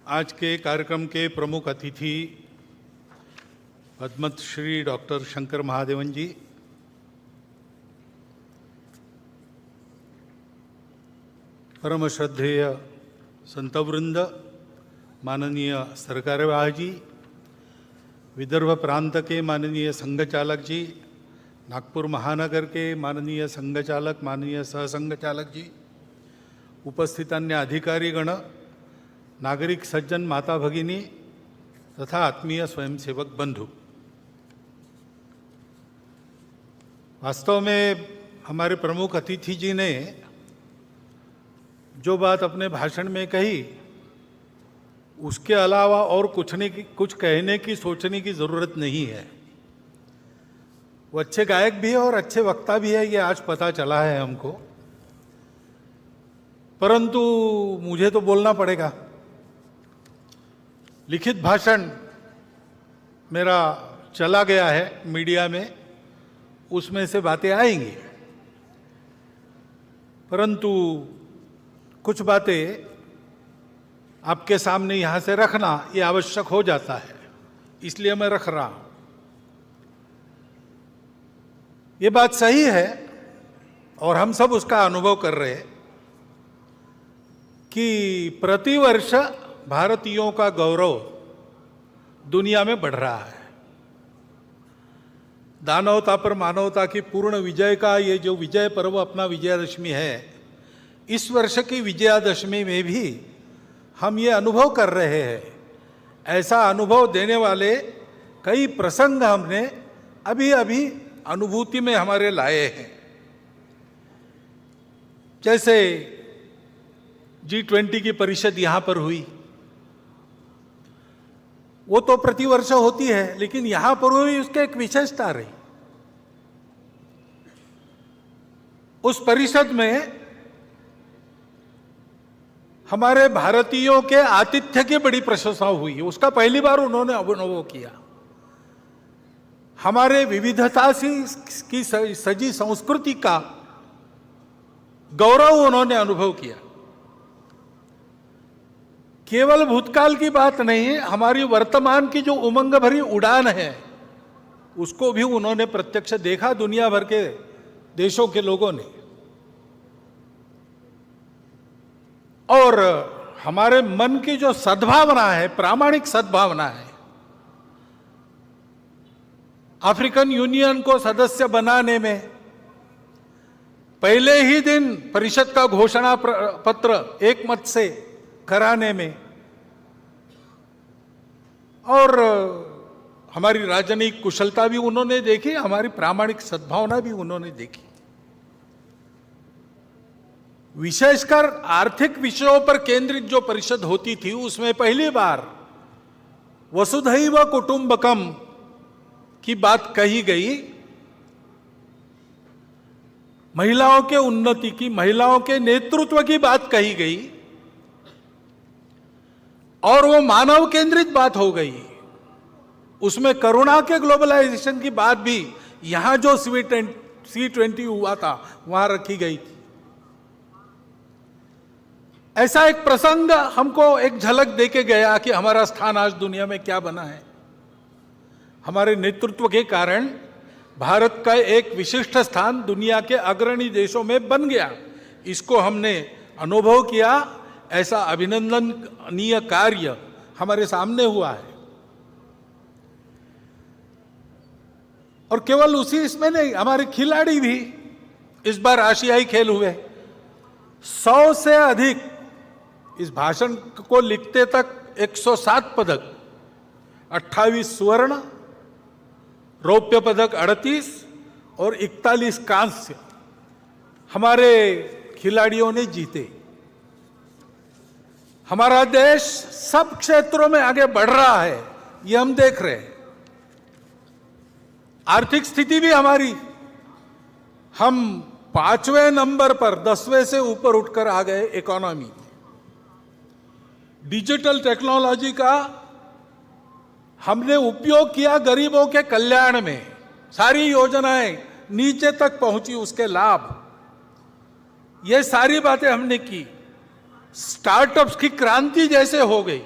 आज के कार्यक्रम के प्रमुख अतिथि पद्मश्री डॉक्टर शंकर महादेवन जी, परम श्रद्धेय संतवृंद, माननीय सरकारवाह जी, विदर्भ प्रांत के माननीय संघचालक जी, नागपुर महानगर के माननीय संघचालक, माननीय सहसंघचालक जी, उपस्थित अन्य अधिकारीगण, नागरिक सज्जन, माता भगिनी तथा आत्मीय स्वयंसेवक बंधु, वास्तव में हमारे प्रमुख अतिथि जी ने जो बात अपने भाषण में कही, उसके अलावा और कुछ कहने की, सोचने की ज़रूरत नहीं है। वो अच्छे गायक भी है और अच्छे वक्ता भी है, ये आज पता चला है हमको, परंतु मुझे तो बोलना पड़ेगा। लिखित भाषण मेरा चला गया है मीडिया में, उसमें से बातें आएंगी, परंतु कुछ बातें आपके सामने यहाँ से रखना ये आवश्यक हो जाता है, इसलिए मैं रख रहा हूँ। ये बात सही है और हम सब उसका अनुभव कर रहे हैं कि प्रतिवर्ष भारतीयों का गौरव दुनिया में बढ़ रहा है। दानवता पर मानवता की पूर्ण विजय का ये जो विजय पर्व अपना विजयादशमी है, इस वर्ष की विजयादशमी में भी हम ये अनुभव कर रहे हैं। ऐसा अनुभव देने वाले कई प्रसंग हमने अभी अभी अनुभूति में हमारे लाए हैं। जैसे G20 की परिषद यहाँ पर हुई, वो तो प्रतिवर्ष होती है, लेकिन यहाँ पर हुई, उसके एक विशेषता रही। उस परिषद में हमारे भारतीयों के आतिथ्य की बड़ी प्रशंसा हुई, उसका पहली बार उन्होंने अनुभव किया। हमारे विविधता की सजी संस्कृति का गौरव उन्होंने अनुभव किया। केवल भूतकाल की बात नहीं है, हमारी वर्तमान की जो उमंग भरी उड़ान है, उसको भी उन्होंने प्रत्यक्ष देखा, दुनिया भर के देशों के लोगों ने। और हमारे मन की जो सद्भावना है, प्रामाणिक सद्भावना है, अफ्रीकन यूनियन को सदस्य बनाने में पहले ही दिन परिषद का घोषणा पत्र एक मत से कराने में, और हमारी राजनीतिक कुशलता भी उन्होंने देखी, हमारी प्रामाणिक सद्भावना भी उन्होंने देखी। विशेषकर आर्थिक विषयों पर केंद्रित जो परिषद होती थी, उसमें पहली बार वसुधैव कुटुंबकम की बात कही गई। महिलाओं के उन्नति की, महिलाओं के नेतृत्व की बात कही गई, और वो मानव केंद्रित बात हो गई। उसमें करुणा के ग्लोबलाइजेशन की बात भी यहां जो C20 हुआ था वहां रखी गई थी। ऐसा एक प्रसंग हमको एक झलक देके गया कि हमारा स्थान आज दुनिया में क्या बना है। हमारे नेतृत्व के कारण भारत का एक विशिष्ट स्थान दुनिया के अग्रणी देशों में बन गया। इसको हमने अनुभव किया। ऐसा अभिनंदनीय कार्य हमारे सामने हुआ है। और केवल उसी इसमें नहीं, हमारे खिलाड़ी भी इस बार आशियाई खेल हुए। 100 से अधिक, इस भाषण को लिखते तक 107 पदक, 28 स्वर्ण, रौप्य पदक 38 और 41 कांस्य हमारे खिलाड़ियों ने जीते। हमारा देश सब क्षेत्रों में आगे बढ़ रहा है, ये हम देख रहे हैं। आर्थिक स्थिति भी हमारी, हम 5वें नंबर पर 10वें से ऊपर उठकर आ गए इकोनॉमी में। डिजिटल टेक्नोलॉजी का हमने उपयोग किया गरीबों के कल्याण में, सारी योजनाएं नीचे तक पहुंची, उसके लाभ, ये सारी बातें हमने की। स्टार्टअप्स की क्रांति जैसे हो गई,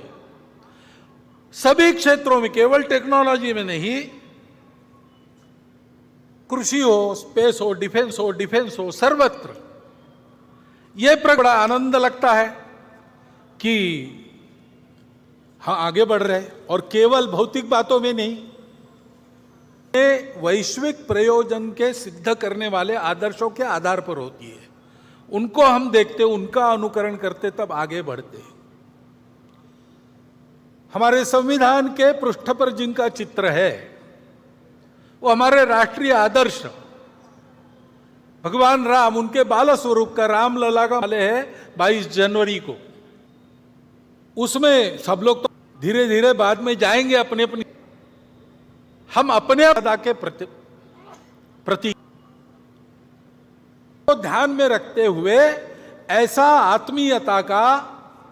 सभी क्षेत्रों में, केवल टेक्नोलॉजी में नहीं, कृषि हो, स्पेस हो, डिफेंस हो, सर्वत्र यह बड़ा आनंद लगता है कि हाँ आगे बढ़ रहे हैं। और केवल भौतिक बातों में नहीं, ये वैश्विक प्रयोजन के सिद्ध करने वाले आदर्शों के आधार पर होती है। उनको हम देखते, उनका अनुकरण करते, तब आगे बढ़ते। हमारे संविधान के पृष्ठ पर जिनका चित्र है वो हमारे राष्ट्रीय आदर्श भगवान राम, उनके बाल स्वरूप का रामलला का वाले है 22 जनवरी को। उसमें सब लोग तो धीरे धीरे बाद में जाएंगे अपने अपनी, हम अपने अदा के प्रति को ध्यान में रखते हुए ऐसा आत्मीयता का,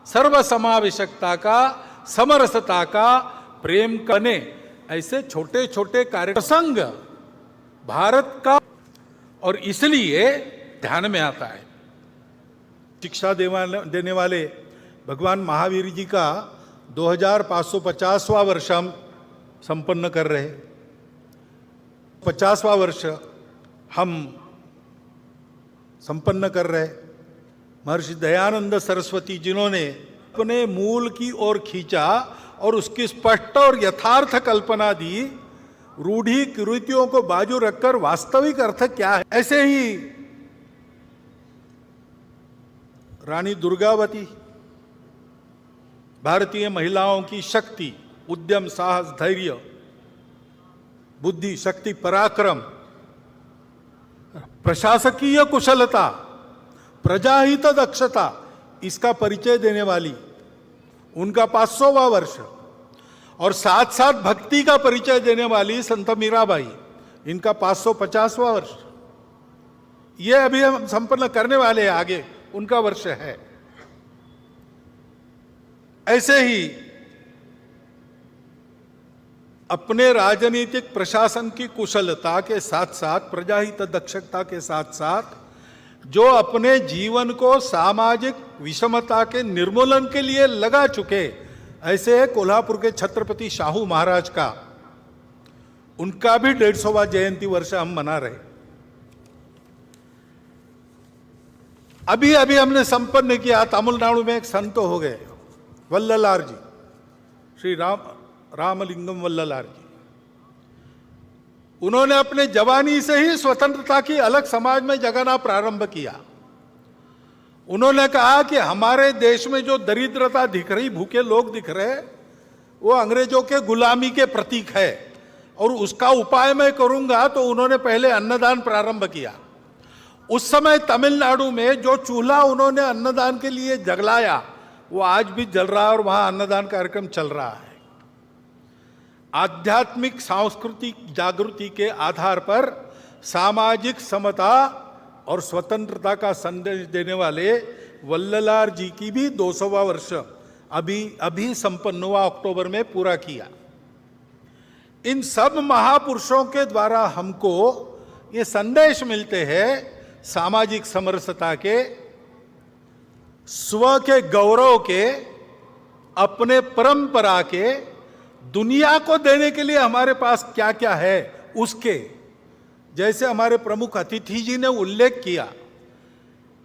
सर्वसमावेशकता का, समरसता का, प्रेम करने, ऐसे छोटे छोटे कार्य प्रसंग भारत का, और इसलिए ध्यान में आता है। शिक्षा देने वाले भगवान महावीर जी का 2550वां वर्ष हम संपन्न कर रहे। 50वां वर्ष हम संपन्न कर रहे। महर्षि दयानंद सरस्वती जिन्होंने अपने मूल की ओर खींचा और उसकी स्पष्ट और यथार्थ कल्पना दी, रूढ़ी कुरीतियों को बाजू रखकर वास्तविक अर्थ क्या है। ऐसे ही रानी दुर्गावती भारतीय महिलाओं की शक्ति, उद्यम, साहस, धैर्य, बुद्धि, शक्ति, पराक्रम, प्रशासकीय कुशलता, प्रजाहित दक्षता, इसका परिचय देने वाली उनका 500वां वर्ष, और साथ साथ भक्ति का परिचय देने वाली संत मीराबाई, इनका 550वां वर्ष। ये अभी हम संपन्न करने वाले हैं, आगे उनका वर्ष है। ऐसे ही अपने राजनीतिक प्रशासन की कुशलता के साथ साथ, प्रजाहित दक्षता के साथ साथ, जो अपने जीवन को सामाजिक विषमता के निर्मूलन के लिए लगा चुके, ऐसे कोल्हापुर के छत्रपति शाहू महाराज का, उनका भी 150वां जयंती वर्ष हम मना रहे। अभी अभी हमने संपन्न किया, तमिलनाडु में एक संत हो गए, वल्ललार जी, श्री रामलिंगम वल्ललार जी। उन्होंने अपने जवानी से ही स्वतंत्रता की अलग समाज में जगाना प्रारंभ किया। उन्होंने कहा कि हमारे देश में जो दरिद्रता दिख रही, भूखे लोग दिख रहे, वो अंग्रेजों के गुलामी के प्रतीक है, और उसका उपाय मैं करूंगा। तो उन्होंने पहले अन्नदान प्रारंभ किया। उस समय तमिलनाडु में जो चूल्हा उन्होंने अन्नदान के लिए जलाया, वो आज भी जल रहा है और वहां अन्नदान कार्यक्रम चल रहा है। आध्यात्मिक सांस्कृतिक जागृति के आधार पर सामाजिक समता और स्वतंत्रता का संदेश देने वाले वल्ललार जी की भी 200वां वर्ष अभी संपन्न हुआ, अक्टूबर में पूरा किया। इन सब महापुरुषों के द्वारा हमको ये संदेश मिलते हैं सामाजिक समरसता के, स्व के गौरव के, अपने परंपरा के, दुनिया को देने के लिए हमारे पास क्या क्या है उसके। जैसे हमारे प्रमुख अतिथि जी ने उल्लेख किया,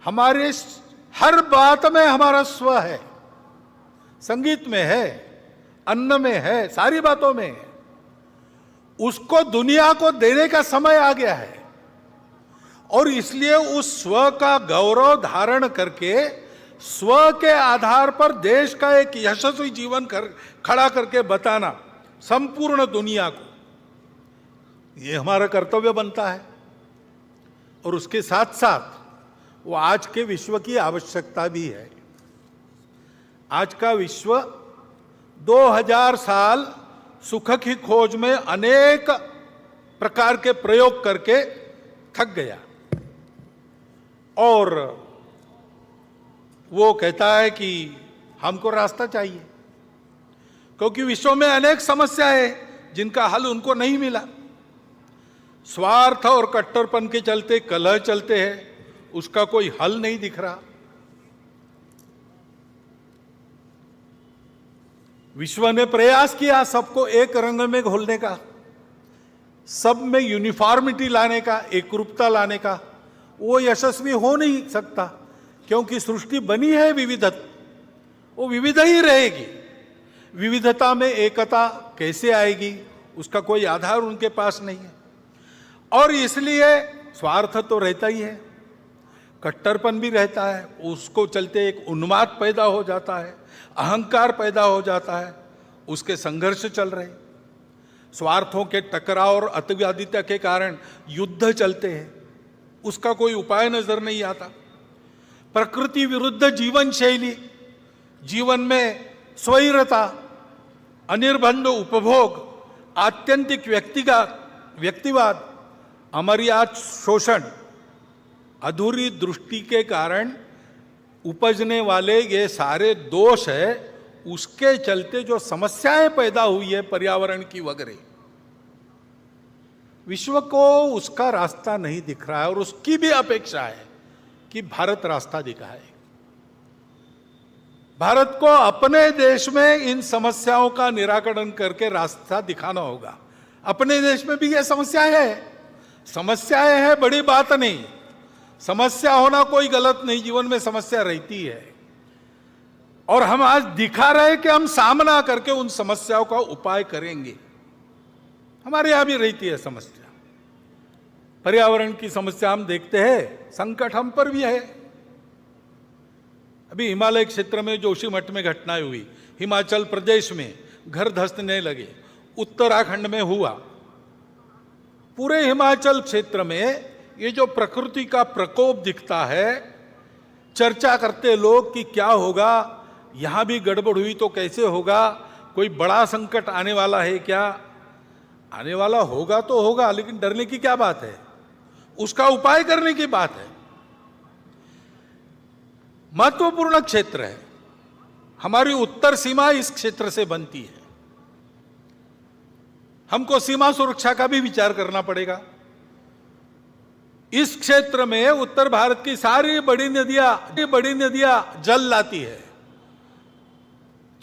हमारे हर बात में हमारा स्व है, संगीत में है, अन्न में है, सारी बातों में है। उसको दुनिया को देने का समय आ गया है, और इसलिए उस स्व का गौरव धारण करके स्व के आधार पर देश का एक यशस्वी जीवन खड़ा करके बताना संपूर्ण दुनिया को, ये हमारा कर्तव्य बनता है। और उसके साथ साथ वो आज के विश्व की आवश्यकता भी है। आज का विश्व 2000 साल सुख की खोज में अनेक प्रकार के प्रयोग करके थक गया, और वो कहता है कि हमको रास्ता चाहिए, क्योंकि विश्व में अनेक समस्याएं हैं जिनका हल उनको नहीं मिला। स्वार्थ और कट्टरपन के चलते कलह चलते हैं, उसका कोई हल नहीं दिख रहा। विश्व ने प्रयास किया सबको एक रंग में घोलने का, सब में यूनिफॉर्मिटी लाने का, एकरूपता लाने का। वो यशस्वी हो नहीं सकता, क्योंकि सृष्टि बनी है विविधता, वो विविध ही रहेगी। विविधता में एकता कैसे आएगी, उसका कोई आधार उनके पास नहीं है। और इसलिए स्वार्थ तो रहता ही है, कट्टरपन भी रहता है, उसको चलते एक उन्माद पैदा हो जाता है, अहंकार पैदा हो जाता है, उसके संघर्ष चल रहे, स्वार्थों के टकराव और अतिवादिता के कारण युद्ध चलते हैं, उसका कोई उपाय नजर नहीं आता। प्रकृति विरुद्ध जीवन शैली, जीवन में स्वैरता, अनिर्बंध उपभोग, आत्यंतिक व्यक्तिवाद, अमर्याद शोषण, अधूरी दृष्टि के कारण उपजने वाले ये सारे दोष है, उसके चलते जो समस्याएं पैदा हुई है पर्यावरण की वगैरह, विश्व को उसका रास्ता नहीं दिख रहा है। और उसकी भी अपेक्षा है कि भारत रास्ता दिखाए। भारत को अपने देश में इन समस्याओं का निराकरण करके रास्ता दिखाना होगा। अपने देश में भी ये समस्याएं है, बड़ी बात नहीं, समस्या होना कोई गलत नहीं, जीवन में समस्या रहती है। और हम आज दिखा रहे कि हम सामना करके उन समस्याओं का उपाय करेंगे। हमारे यहां भी रहती है समस्या, पर्यावरण की समस्या हम देखते हैं, संकट हम पर भी है। अभी हिमालय क्षेत्र में जोशीमठ में घटनाएं हुई, हिमाचल प्रदेश में घर धंसने लगे, उत्तराखंड में हुआ, पूरे हिमाचल क्षेत्र में ये जो प्रकृति का प्रकोप दिखता है, चर्चा करते लोग कि क्या होगा, यहां भी गड़बड़ हुई तो कैसे होगा, कोई बड़ा संकट आने वाला है क्या? आने वाला होगा तो होगा, लेकिन डरने की क्या बात है, उसका उपाय करने की बात है। महत्वपूर्ण क्षेत्र है, हमारी उत्तर सीमा इस क्षेत्र से बनती है। हमको सीमा सुरक्षा का भी विचार करना पड़ेगा। इस क्षेत्र में उत्तर भारत की सारी बड़ी नदियां जल लाती है,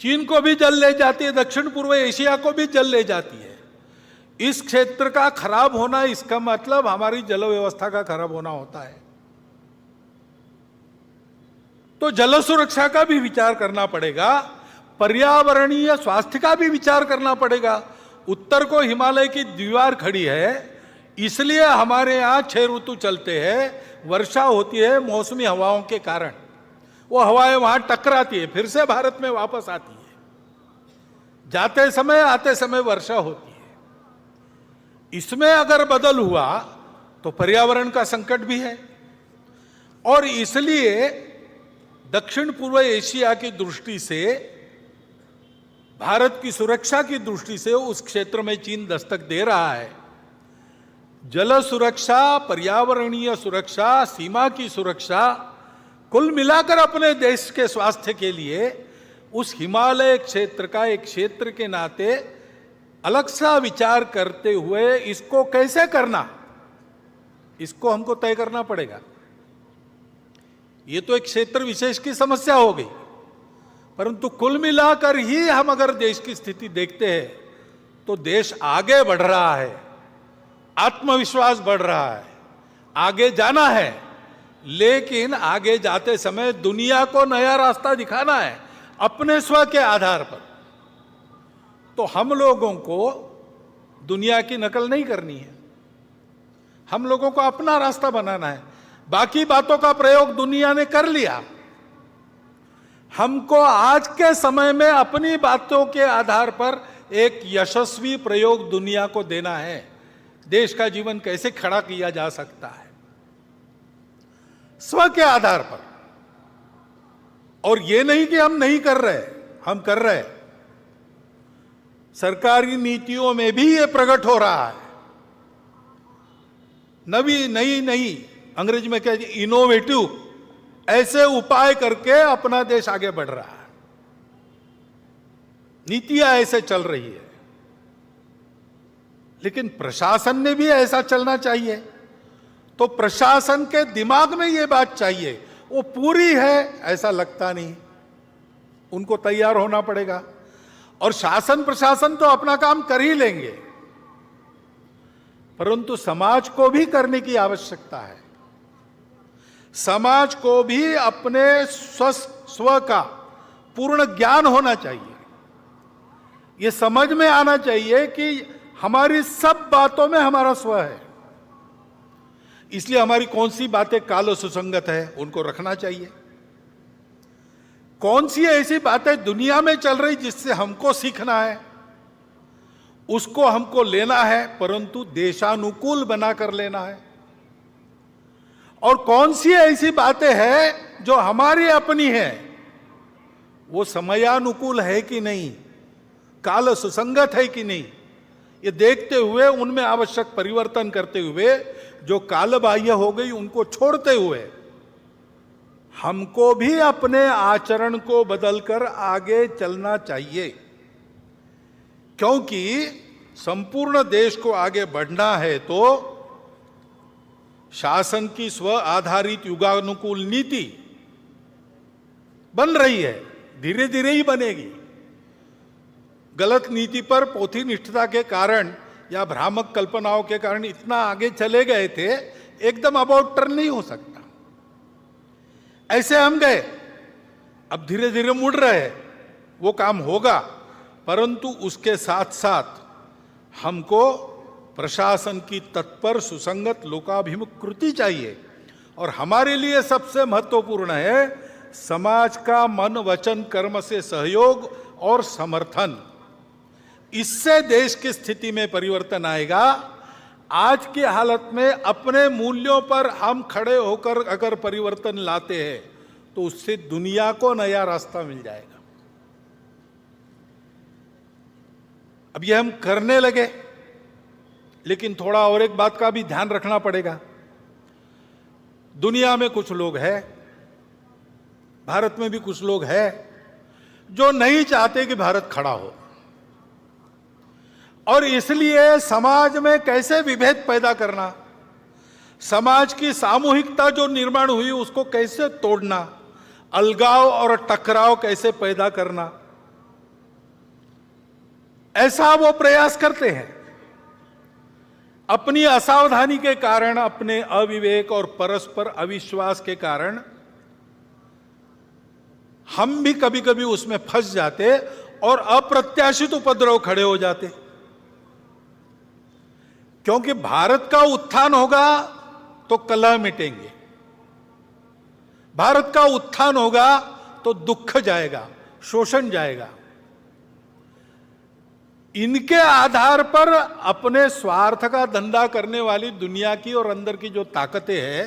चीन को भी जल ले जाती है, दक्षिण पूर्व एशिया को भी जल ले जाती है। इस क्षेत्र का खराब होना, इसका मतलब हमारी जल व्यवस्था का खराब होना होता है। तो जल सुरक्षा का भी विचार करना पड़ेगा, पर्यावरणीय स्वास्थ्य का भी विचार करना पड़ेगा। उत्तर को हिमालय की दीवार खड़ी है, इसलिए हमारे यहां 6 ऋतु चलते हैं, वर्षा होती है मौसमी हवाओं के कारण, वो हवाएं वहां टकराती है, फिर से भारत में वापस आती है, जाते समय आते समय वर्षा होती है। इसमें अगर बदल हुआ तो पर्यावरण का संकट भी है। और इसलिए दक्षिण पूर्व एशिया की दृष्टि से, भारत की सुरक्षा की दृष्टि से उस क्षेत्र में चीन दस्तक दे रहा है। जल सुरक्षा, पर्यावरणीय सुरक्षा, सीमा की सुरक्षा, कुल मिलाकर अपने देश के स्वास्थ्य के लिए उस हिमालय क्षेत्र का एक क्षेत्र के नाते अलग सा विचार करते हुए इसको कैसे करना, इसको हमको तय करना पड़ेगा। ये तो एक क्षेत्र विशेष की समस्या हो गई, परंतु कुल मिलाकर ही हम अगर देश की स्थिति देखते हैं तो देश आगे बढ़ रहा है, आत्मविश्वास बढ़ रहा है, आगे जाना है, लेकिन आगे जाते समय दुनिया को नया रास्ता दिखाना है अपने स्व के आधार पर। तो हम लोगों को दुनिया की नकल नहीं करनी है, हम लोगों को अपना रास्ता बनाना है। बाकी बातों का प्रयोग दुनिया ने कर लिया, हमको आज के समय में अपनी बातों के आधार पर एक यशस्वी प्रयोग दुनिया को देना है। देश का जीवन कैसे खड़ा किया जा सकता है स्व के आधार पर। और ये नहीं कि हम नहीं कर रहे, हम कर रहे। सरकारी नीतियों में भी ये प्रकट हो रहा है। नई अंग्रेजी में कहते हैं इनोवेटिव, ऐसे उपाय करके अपना देश आगे बढ़ रहा है। नीतियां ऐसे चल रही है, लेकिन प्रशासन ने भी ऐसा चलना चाहिए। तो प्रशासन के दिमाग में ये बात चाहिए, वो पूरी है ऐसा लगता नहीं, उनको तैयार होना पड़ेगा। और शासन प्रशासन तो अपना काम कर ही लेंगे, परंतु समाज को भी करने की आवश्यकता है। समाज को भी अपने स्व का पूर्ण ज्ञान होना चाहिए। ये समझ में आना चाहिए कि हमारी सब बातों में हमारा स्व है, इसलिए हमारी कौन सी बातें काल सुसंगत है उनको रखना चाहिए। कौन सी ऐसी बातें दुनिया में चल रही जिससे हमको सीखना है, उसको हमको लेना है, परंतु देशानुकूल बनाकर लेना है। और कौन सी ऐसी बातें हैं जो हमारी अपनी है, वो समयानुकूल है कि नहीं, काल सुसंगत है कि नहीं, ये देखते हुए उनमें आवश्यक परिवर्तन करते हुए, जो कालबाह्य हो गई उनको छोड़ते हुए हमको भी अपने आचरण को बदलकर आगे चलना चाहिए। क्योंकि संपूर्ण देश को आगे बढ़ना है तो शासन की स्व आधारित युगानुकूल नीति बन रही है, धीरे धीरे ही बनेगी। गलत नीति पर पोथी निष्ठता के कारण या भ्रामक कल्पनाओं के कारण इतना आगे चले गए थे, एकदम अबाउट टर्न नहीं हो सकता। ऐसे हम गए, अब धीरे धीरे मुड़ रहे हैं, वो काम होगा, परंतु उसके साथ साथ हमको प्रशासन की तत्पर सुसंगत लोकाभिमुख कृति चाहिए। और हमारे लिए सबसे महत्वपूर्ण है समाज का मन वचन कर्म से सहयोग और समर्थन। इससे देश की स्थिति में परिवर्तन आएगा। आज की हालत में अपने मूल्यों पर हम खड़े होकर अगर परिवर्तन लाते हैं तो उससे दुनिया को नया रास्ता मिल जाएगा। अब ये हम करने लगे, लेकिन थोड़ा और एक बात का भी ध्यान रखना पड़ेगा। दुनिया में कुछ लोग हैं, भारत में भी कुछ लोग हैं जो नहीं चाहते कि भारत खड़ा हो, और इसलिए समाज में कैसे विभेद पैदा करना, समाज की सामूहिकता जो निर्माण हुई उसको कैसे तोड़ना, अलगाव और टकराव कैसे पैदा करना, ऐसा वो प्रयास करते हैं। अपनी असावधानी के कारण, अपने अविवेक और परस्पर अविश्वास के कारण हम भी कभी कभी उसमें फंस जाते और अप्रत्याशित उपद्रव खड़े हो जाते। क्योंकि भारत का उत्थान होगा तो कलह मिटेंगे, भारत का उत्थान होगा तो दुख जाएगा, शोषण जाएगा। इनके आधार पर अपने स्वार्थ का धंधा करने वाली दुनिया की और अंदर की जो ताकतें हैं,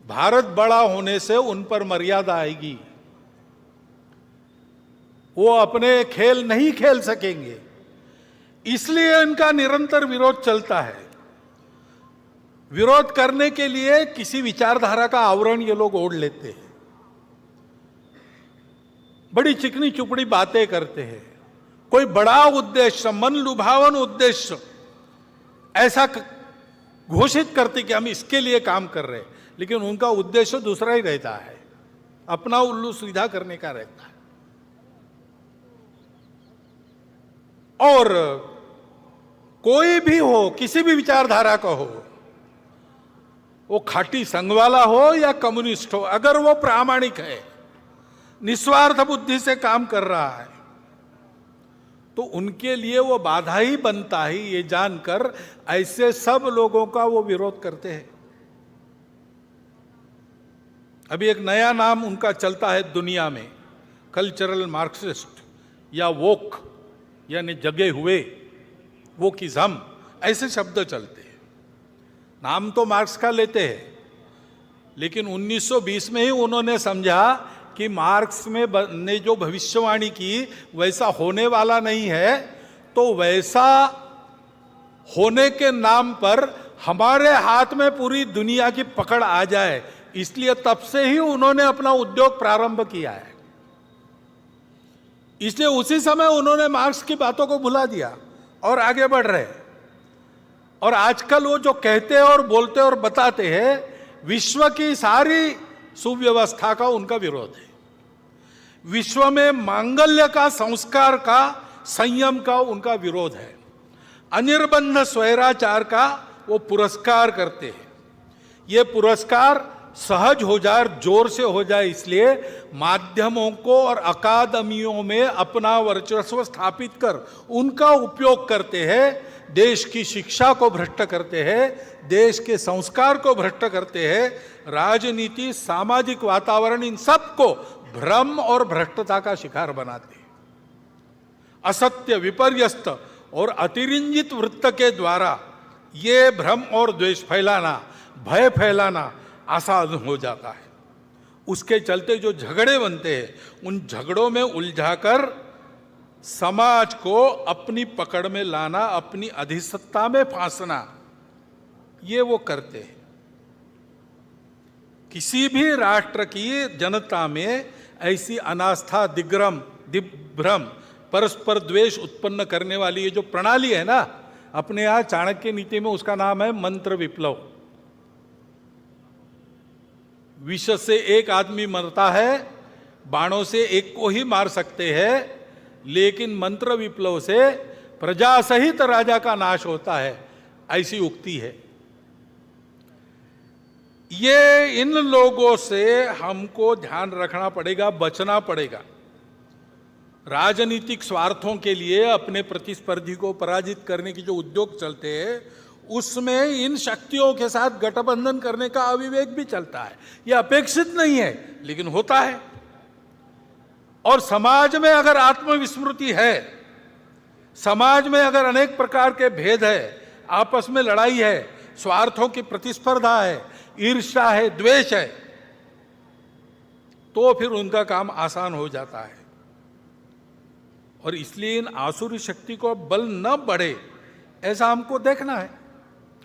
भारत बड़ा होने से उन पर मर्यादा आएगी, वो अपने खेल नहीं खेल सकेंगे। इसलिए इनका निरंतर विरोध चलता है। विरोध करने के लिए किसी विचारधारा का आवरण ये लोग ओढ़ लेते हैं, बड़ी चिकनी चुपड़ी बातें करते हैं, कोई बड़ा उद्देश्य, मन लुभावन उद्देश्य ऐसा घोषित करते कि हम इसके लिए काम कर रहे हैं, लेकिन उनका उद्देश्य दूसरा ही रहता है, अपना उल्लू सीधा करने का रहता है। और कोई भी हो, किसी भी विचारधारा का हो, वो खाटी संघ वाला हो या कम्युनिस्ट हो, अगर वो प्रामाणिक है, निस्वार्थ बुद्धि से काम कर रहा है, तो उनके लिए वो बाधा ही बनता है। ये जानकर ऐसे सब लोगों का वो विरोध करते हैं। अभी एक नया नाम उनका चलता है दुनिया में, कल्चरल मार्क्सिस्ट या वोक, यानी जगे हुए, वोकिज्म, ऐसे शब्द चलते हैं। नाम तो मार्क्स का लेते हैं, लेकिन 1920 में ही उन्होंने समझा कि मार्क्स में ने जो भविष्यवाणी की वैसा होने वाला नहीं है, तो वैसा होने के नाम पर हमारे हाथ में पूरी दुनिया की पकड़ आ जाए, इसलिए तब से ही उन्होंने अपना उद्योग प्रारंभ किया है। इसलिए उसी समय उन्होंने मार्क्स की बातों को भुला दिया और आगे बढ़ रहे। और आजकल वो जो कहते हैं और बोलते और बताते हैं, विश्व की सारी सुव्यवस्था का उनका विरोध है। विश्व में मांगल्य का, संस्कार का, संयम का उनका विरोध है। अनिर्बंध स्वैराचार का वो पुरस्कार करते हैं। ये पुरस्कार सहज हो जाए, जोर से हो जाए, इसलिए माध्यमों को और अकादमियों में अपना वर्चस्व स्थापित कर उनका उपयोग करते हैं। देश की शिक्षा को भ्रष्ट करते हैं, देश के संस्कार को भ्रष्ट करते हैं, राजनीति, सामाजिक वातावरण, इन सब को भ्रम और भ्रष्टता का शिकार बनाते हैं। असत्य, विपर्यस्त और अतिरंजित वृत्त के द्वारा ये भ्रम और द्वेष फैलाना, भय फैलाना आसान हो जाता है। उसके चलते जो झगड़े बनते हैं, उन झगड़ों में उलझाकर समाज को अपनी पकड़ में लाना, अपनी अधिसत्ता में फांसना, ये वो करते हैं। किसी भी राष्ट्र की जनता में ऐसी अनास्था, दिग्भ्रम, परस्पर द्वेष उत्पन्न करने वाली ये जो प्रणाली है ना, अपने यहां चाणक्य नीति में उसका नाम है मंत्र विप्लव। विष से एक आदमी मरता है, बाणों से एक को ही मार सकते हैं, लेकिन मंत्र विप्लव से प्रजा सहित राजा का नाश होता है, ऐसी उक्ति है। ये इन लोगों से हमको ध्यान रखना पड़ेगा, बचना पड़ेगा। राजनीतिक स्वार्थों के लिए अपने प्रतिस्पर्धी को पराजित करने की जो उद्योग चलते हैं, उसमें इन शक्तियों के साथ गठबंधन करने का अविवेक भी चलता है। यह अपेक्षित नहीं है, लेकिन होता है। और समाज में अगर आत्मविस्मृति है, समाज में अगर अनेक प्रकार के भेद है, आपस में लड़ाई है, स्वार्थों की प्रतिस्पर्धा है, ईर्ष्या है, द्वेष है, तो फिर उनका काम आसान हो जाता है। और इसलिए इन आसुरी शक्ति को बल न बढ़े, ऐसा हमको देखना है।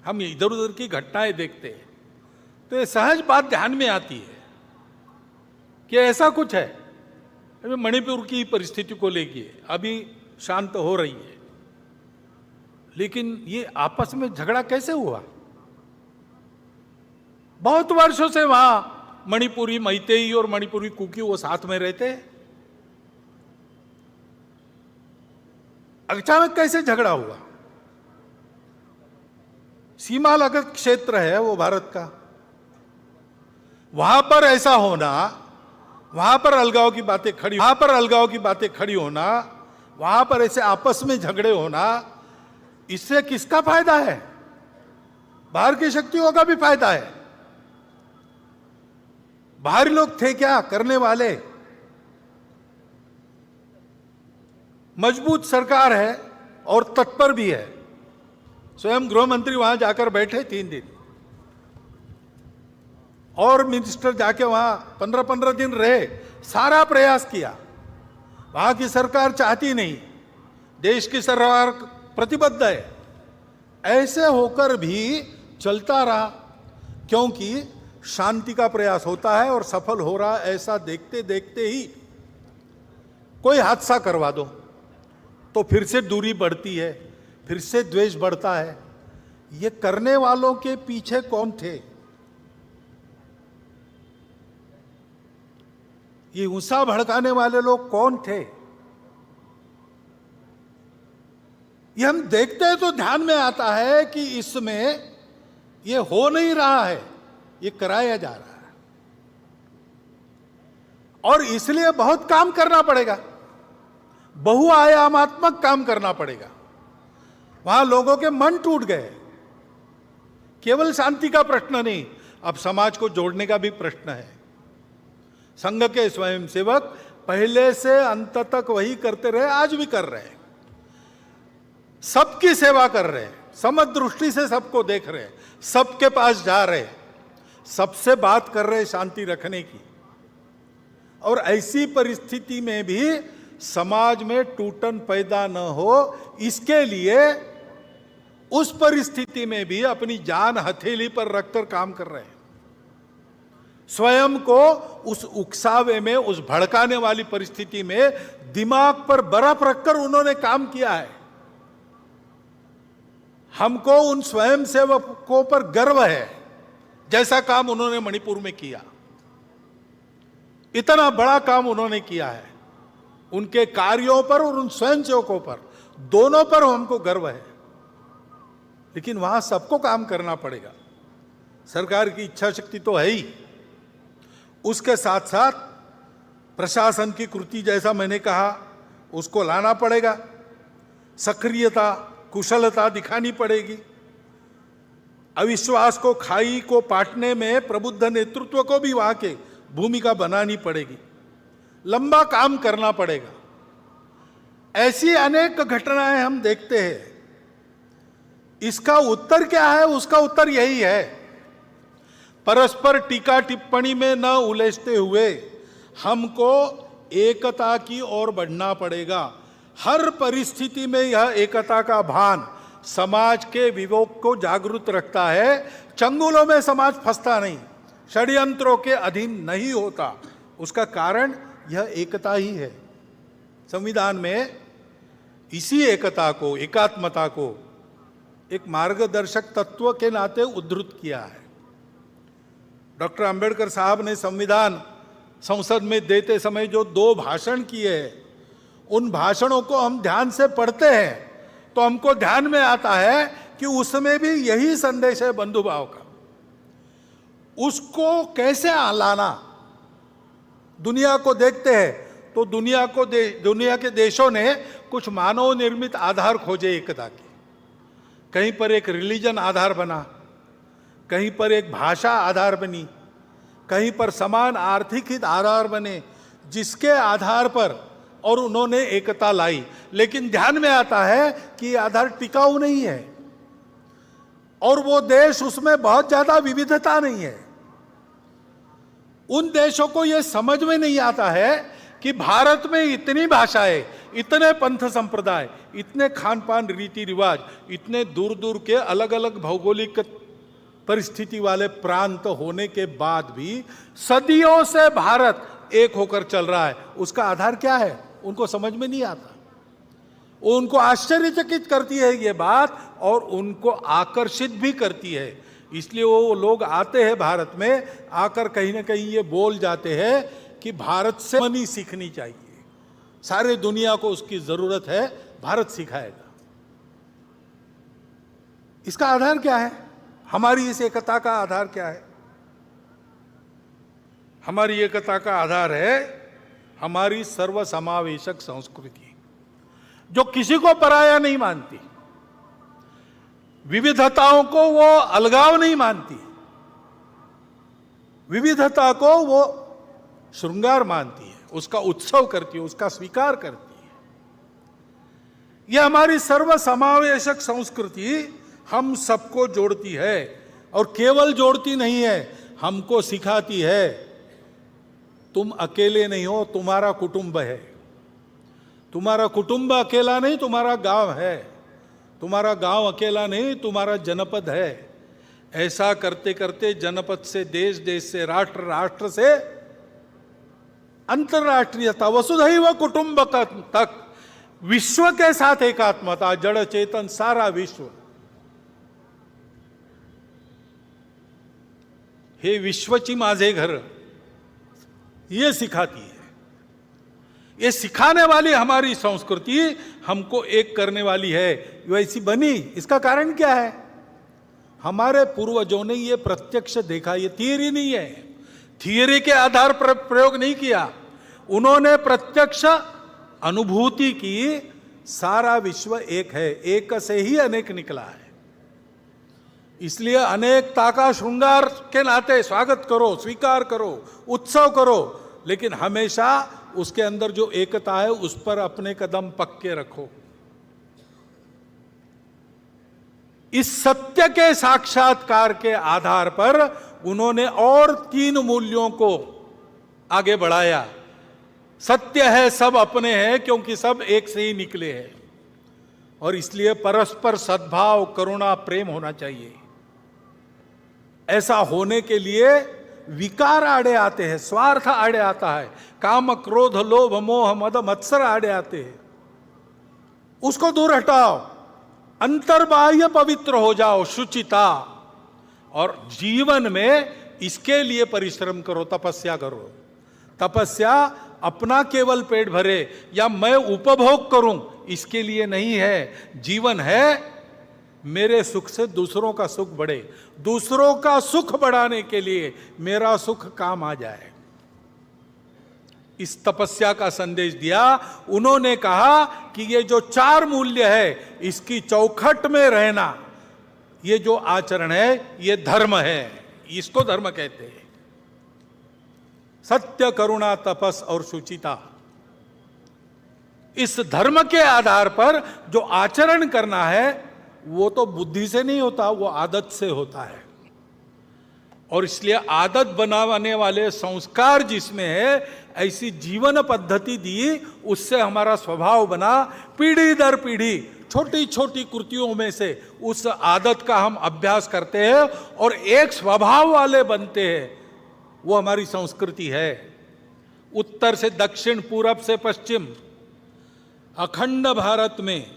हम इधर उधर की घटनाएं देखते हैं तो ये सहज बात ध्यान में आती है कि ऐसा कुछ है। अभी मणिपुर की परिस्थिति को लेके अभी शांत हो रही है, लेकिन ये आपस में झगड़ा कैसे हुआ? बहुत वर्षों से वहां मणिपुरी मैतेई और मणिपुरी कुकी वो साथ में रहते हैं, अचानक कैसे झगड़ा हुआ? सीमा लगत क्षेत्र है वो भारत का, वहां पर ऐसा होना, वहां पर अलगाव की बातें खड़ी होना, वहां पर ऐसे आपस में झगड़े होना, इससे किसका फायदा है? बाहर की शक्तियों का भी फायदा है। बाहरी लोग थे क्या करने वाले? मजबूत सरकार है और तत्पर भी है। स्वयं गृह मंत्री वहां जाकर बैठे 3 दिन, और मिनिस्टर जाके वहां 15-15 दिन रहे, सारा प्रयास किया। वहां की सरकार चाहती नहीं, देश की सरकार प्रतिबद्ध है। ऐसे होकर भी चलता रहा, क्योंकि शांति का प्रयास होता है और सफल हो रहा, ऐसा देखते देखते ही कोई हादसा करवा दो तो फिर से दूरी बढ़ती है, फिर से द्वेष बढ़ता है। ये करने वालों के पीछे कौन थे? ये गुस्सा भड़काने वाले लोग कौन थे? ये हम देखते हैं तो ध्यान में आता है कि इसमें ये हो नहीं रहा है, ये कराया जा रहा है। और इसलिए बहुत काम करना पड़ेगा, बहुआयामात्मक काम करना पड़ेगा। वहां लोगों के मन टूट गए। केवल शांति का प्रश्न नहीं, अब समाज को जोड़ने का भी प्रश्न है। संघ के स्वयंसेवक पहले से अंत तक वही करते रहे, आज भी कर रहे हैं। सबकी सेवा कर रहे हैं, समदृष्टि से सबको देख रहे हैं, सबके पास जा रहे हैं, सबसे बात कर रहे हैं शांति रखने की। और ऐसी परिस्थिति में भी समाज में टूटन पैदा न हो, इसके लिए उस परिस्थिति में भी अपनी जान हथेली पर रखकर काम कर रहे हैं। स्वयं को उस उकसावे में, उस भड़काने वाली परिस्थिति में दिमाग पर बर्फ रखकर उन्होंने काम किया है। हमको उन स्वयंसेवकों पर गर्व है, जैसा काम उन्होंने मणिपुर में किया। इतना बड़ा काम उन्होंने किया है। उनके कार्यों पर और उन स्वयंसेवकों पर, दोनों पर हमको गर्व है। लेकिन वहां सबको काम करना पड़ेगा। सरकार की इच्छा शक्ति तो है ही, उसके साथ साथ प्रशासन की कृति, जैसा मैंने कहा, उसको लाना पड़ेगा। सक्रियता, कुशलता दिखानी पड़ेगी। अविश्वास को, खाई को पाटने में प्रबुद्ध नेतृत्व को भी वहां के भूमिका बनानी पड़ेगी। लंबा काम करना पड़ेगा। ऐसी अनेक घटनाएं हम देखते हैं। इसका उत्तर क्या है? उसका उत्तर यही है, परस्पर टीका टिप्पणी में न उलझते हुए हमको एकता की ओर बढ़ना पड़ेगा। हर परिस्थिति में यह एकता का भान समाज के विवेक को जागरूक रखता है। चंगुलों में समाज फंसता नहीं, षड्यंत्रों के अधीन नहीं होता। उसका कारण यह एकता ही है। संविधान में इसी एकता को, एकात्मता को एक मार्गदर्शक तत्व के नाते उद्धृत किया है। डॉक्टर अंबेडकर साहब ने संविधान संसद में देते समय जो 2 भाषण किए हैं, उन भाषणों को हम ध्यान से पढ़ते हैं तो हमको ध्यान में आता है कि उसमें भी यही संदेश है बंधुभाव का। उसको कैसे लाना? दुनिया को देखते हैं तो दुनिया के देशों ने कुछ मानव निर्मित आधार खोजे एकता के। कहीं पर एक रिलीजन आधार बना, कहीं पर एक भाषा आधार बनी, कहीं पर समान आर्थिक हित आधार बने, जिसके आधार पर और उन्होंने एकता लाई। लेकिन ध्यान में आता है कि आधार टिकाऊ नहीं है और वो देश, उसमें बहुत ज्यादा विविधता नहीं है। उन देशों को यह समझ में नहीं आता है कि भारत में इतनी भाषाएं, इतने पंथ संप्रदाय, इतने खान पान रीति रिवाज, इतने दूर दूर के अलग अलग भौगोलिक परिस्थिति वाले प्रांत होने के बाद भी सदियों से भारत एक होकर चल रहा है। उसका आधार क्या है? उनको समझ में नहीं आता। उनको आश्चर्यचकित करती है ये बात और उनको आकर्षित भी करती है। इसलिए वो लोग आते हैं भारत में, आकर कहीं ना कहीं ये बोल जाते हैं कि भारत से मनी सीखनी चाहिए, सारे दुनिया को उसकी जरूरत है, भारत सिखाएगा। इसका आधार क्या है? हमारी इस एकता का आधार क्या है? हमारी एकता का आधार है हमारी सर्वसमावेशक संस्कृति, जो किसी को पराया नहीं मानती, विविधताओं को वो अलगाव नहीं मानती, विविधता को वो श्रृंगार मानती है, उसका उत्सव करती है, उसका स्वीकार करती है। यह हमारी सर्वसमावेशक संस्कृति हम सबको जोड़ती है और केवल जोड़ती नहीं है, हमको सिखाती है तुम अकेले नहीं हो, तुम्हारा कुटुंब है। तुम्हारा कुटुंब अकेला नहीं, तुम्हारा गांव है। तुम्हारा गांव अकेला नहीं, तुम्हारा जनपद है। ऐसा करते करते जनपद से देश, देश से राष्ट्र, राष्ट्र से अंतरराष्ट्रीयता, वसुधैव कुटुंबकम तक विश्व के साथ एकात्मता, जड़ चेतन सारा विश्व। हे विश्वची माझे घर, ये सिखाती है। ये सिखाने वाली हमारी संस्कृति हमको एक करने वाली है। वैसी बनी, इसका कारण क्या है? हमारे पूर्वजों ने ये प्रत्यक्ष देखा। ये थियरी नहीं है, थियरी के आधार पर प्रयोग नहीं किया। उन्होंने प्रत्यक्ष अनुभूति की, सारा विश्व एक है, एक से ही अनेक निकला है। इसलिए अनेकता का श्रृंगार के नाते स्वागत करो, स्वीकार करो, उत्सव करो, लेकिन हमेशा उसके अंदर जो एकता है उस पर अपने कदम पक्के रखो। इस सत्य के साक्षात्कार के आधार पर उन्होंने और 3 मूल्यों को आगे बढ़ाया। सत्य है सब अपने हैं, क्योंकि सब एक से ही निकले हैं, और इसलिए परस्पर सद्भाव, करुणा, प्रेम होना चाहिए। ऐसा होने के लिए विकार आड़े आते हैं, स्वार्थ आड़े आता है, काम, क्रोध, लोभ, मोह, मद, मत्सर आड़े आते हैं। उसको दूर हटाओ, अंतर्बाह्य पवित्र हो जाओ, शुचिता, और जीवन में इसके लिए परिश्रम करो, तपस्या करो। तपस्या अपना केवल पेट भरे या मैं उपभोग करूं इसके लिए नहीं है। जीवन है मेरे सुख से दूसरों का सुख बढ़े, दूसरों का सुख बढ़ाने के लिए मेरा सुख काम आ जाए। इस तपस्या का संदेश दिया। उन्होंने कहा कि ये जो 4 मूल्य है इसकी चौखट में रहना, ये जो आचरण है ये धर्म है, इसको धर्म कहते हैं। सत्य, करुणा, तपस और शुचिता, इस धर्म के आधार पर जो आचरण करना है वो तो बुद्धि से नहीं होता, वो आदत से होता है। और इसलिए आदत बनाने वाले संस्कार जिसमें है, ऐसी जीवन पद्धति दी, उससे हमारा स्वभाव बना। पीढ़ी दर पीढ़ी छोटी छोटी कृतियों में से उस आदत का हम अभ्यास करते हैं और एक स्वभाव वाले बनते हैं। वो हमारी संस्कृति है। उत्तर से दक्षिण, पूरब से पश्चिम, अखंड भारत में,